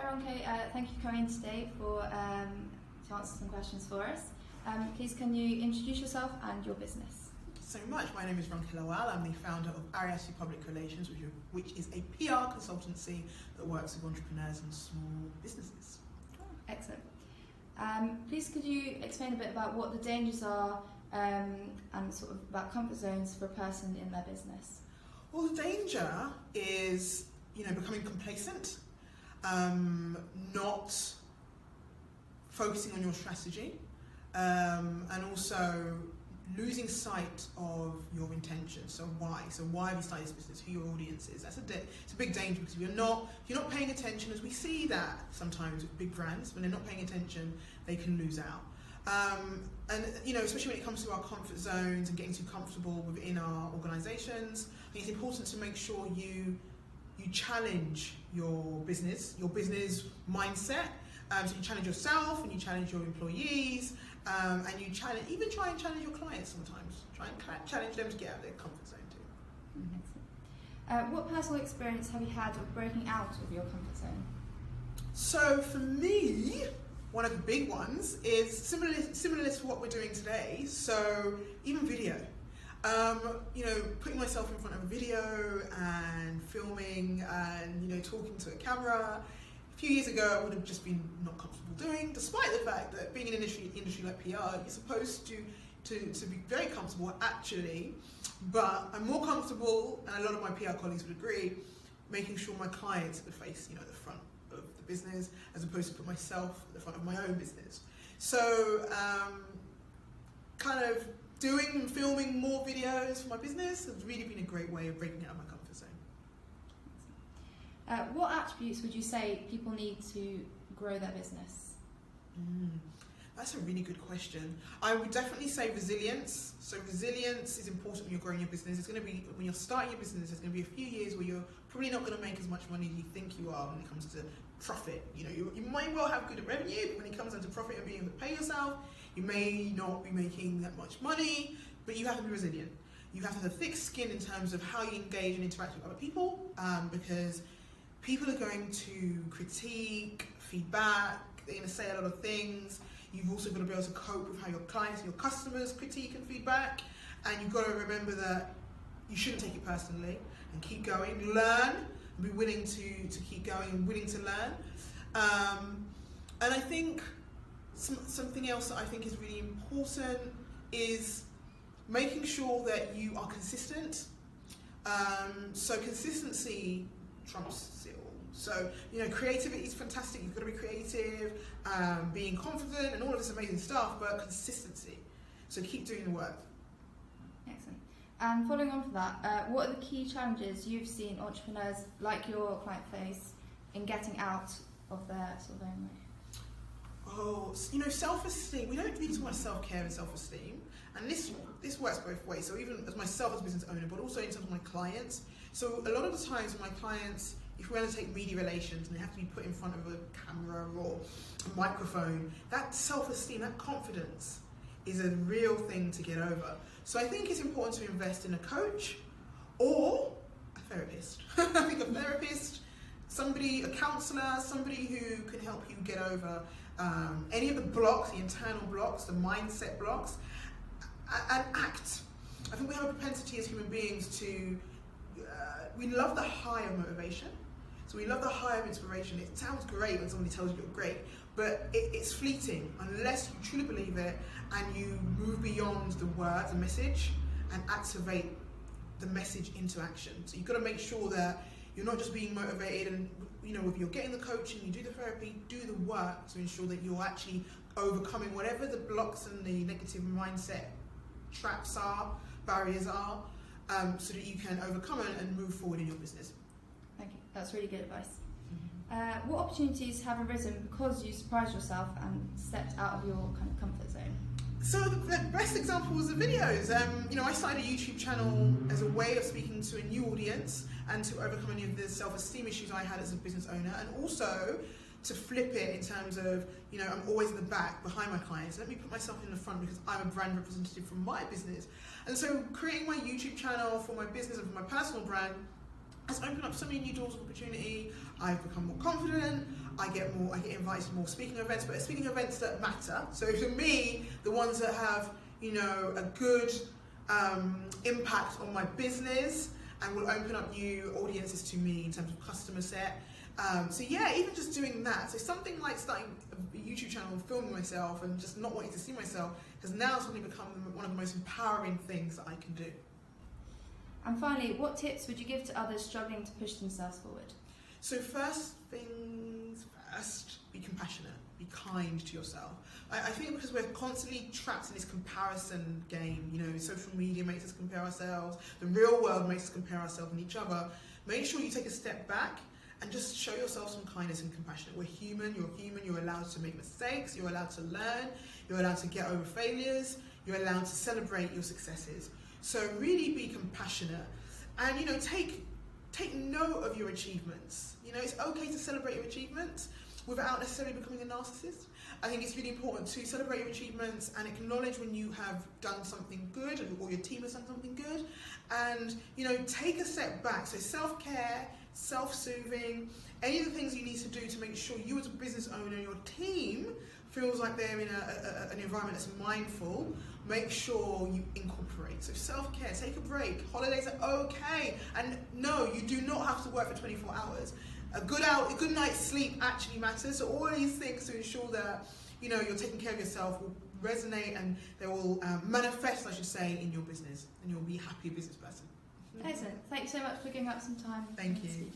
Ronke, thank you for coming in today to answer some questions for us. Please can you introduce yourself and your business? So much. My name is Ronke Lawal. I'm the founder of Ariatu Public Relations, which is a PR consultancy that works with entrepreneurs and small businesses. Oh, excellent. Please could you explain a bit about what the dangers are and sort of about comfort zones for a person in their business? Well, the danger is, becoming complacent, not focusing on your strategy, and also losing sight of your intention. So why? So why have you started this business? Who your audience is? It's a big danger, because if you're not paying attention, as we see that sometimes with big brands, when they're not paying attention, they can lose out. And especially when it comes to our comfort zones and getting too comfortable within our organisations, I think it's important to make sure you challenge your business mindset. So you challenge yourself and you challenge your employees, and you try and challenge your clients sometimes. Try and challenge them to get out of their comfort zone too. Excellent. What personal experience have you had of breaking out of your comfort zone? So for me, one of the big ones is similar to what we're doing today. So even video, putting myself in front of a video and filming and talking to a camera. A few years ago, I would have just been not comfortable doing, despite the fact that being in an industry like PR, you're supposed to be very comfortable actually. But I'm more comfortable, and a lot of my PR colleagues would agree, making sure my clients at the face, at the front of the business, as opposed to put myself at the front of my own business. So, kind of filming more videos for my business has really been a great way of breaking out of my comfort zone. What attributes would you say people need to grow their business? That's a really good question. I would definitely say resilience. So resilience is important when you're growing your business. It's going to be, when you're starting your business, there's going to be a few years where you're probably not going to make as much money as you think you are when it comes to profit. You might well have good revenue, but when it comes down to profit and being able to pay yourself, you may not be making that much money, but you have to be resilient. You have to have a thick skin in terms of how you engage and interact with other people, because people are going to critique, feedback, they're going to say a lot of things. You've also got to be able to cope with how your clients and your customers critique and feedback, and you've got to remember that you shouldn't take it personally and keep going, learn, and be willing to keep going and willing to learn. And I think something else that I think is really important is making sure that you are consistent. So consistency trumps it all. So, creativity is fantastic. You've got to be creative, being confident and all of this amazing stuff, but consistency. So keep doing the work. Excellent. And following on from that, what are the key challenges you've seen entrepreneurs like your client face in getting out of their sort of own way? Oh, self-esteem. We don't really talk about self-care and self-esteem, and this works both ways. So even as myself as a business owner, but also in terms of my clients. So a lot of the times my clients, if we're going to take media relations and they have to be put in front of a camera or a microphone, that self-esteem, that confidence is a real thing to get over. So I think it's important to invest in a coach or a therapist. I think a therapist, a counsellor, somebody who can help you get over any of the blocks, the internal blocks, the mindset blocks, and act. I think we have a propensity as human beings to, we love the high of motivation. So we love the high of inspiration. It sounds great when somebody tells you you're great, but it's fleeting unless you truly believe it and you move beyond the words, the message, and activate the message into action. So you've got to make sure that you're not just being motivated and, if you're getting the coaching, you do the therapy, do the work to ensure that you're actually overcoming whatever the blocks and the negative mindset traps are, barriers are, so that you can overcome it and move forward in your business. Thank you. That's really good advice. What opportunities have arisen because you surprised yourself and stepped out of your kind of comfort zone? So the best example was the videos. I started a YouTube channel as a way of speaking to a new audience and to overcome any of the self-esteem issues I had as a business owner, and also to flip it in terms of, I'm always in the back behind my clients. Let me put myself in the front because I'm a brand representative from my business. And so creating my YouTube channel for my business and for my personal brand has opened up so many new doors of opportunity. I've become more confident. I get invited to more speaking events, but speaking events that matter. So for me, the ones that have, you know, a good impact on my business and will open up new audiences to me in terms of customer set. So yeah, even just doing that. So something like starting a YouTube channel and filming myself and just not wanting to see myself has now suddenly become one of the most empowering things that I can do. And finally, what tips would you give to others struggling to push themselves forward? So first things first, be compassionate, be kind to yourself. I think because we're constantly trapped in this comparison game, you know, social media makes us compare ourselves, the real world makes us compare ourselves and each other. Make sure you take a step back and just show yourself some kindness and compassion. We're human, you're allowed to make mistakes, you're allowed to learn, you're allowed to get over failures, you're allowed to celebrate your successes. So really be compassionate and, you know, take note of your achievements. You know, it's okay to celebrate your achievements without necessarily becoming a narcissist. I think it's really important to celebrate your achievements and acknowledge when you have done something good or your team has done something good, and, you know, take a step back. So self-care, self-soothing, any of the things you need to do to make sure you as a business owner and your team feels like they're in an environment that's mindful. Make sure you incorporate. So self-care, take a break. Holidays are okay. And no, you do not have to work for 24 hours. A good night's sleep actually matters. So all these things to ensure that, you know, you're taking care of yourself will resonate and they will manifest, I should say, in your business, and you'll be a happy business person. Excellent. Thanks so much for giving up some time. Thank you.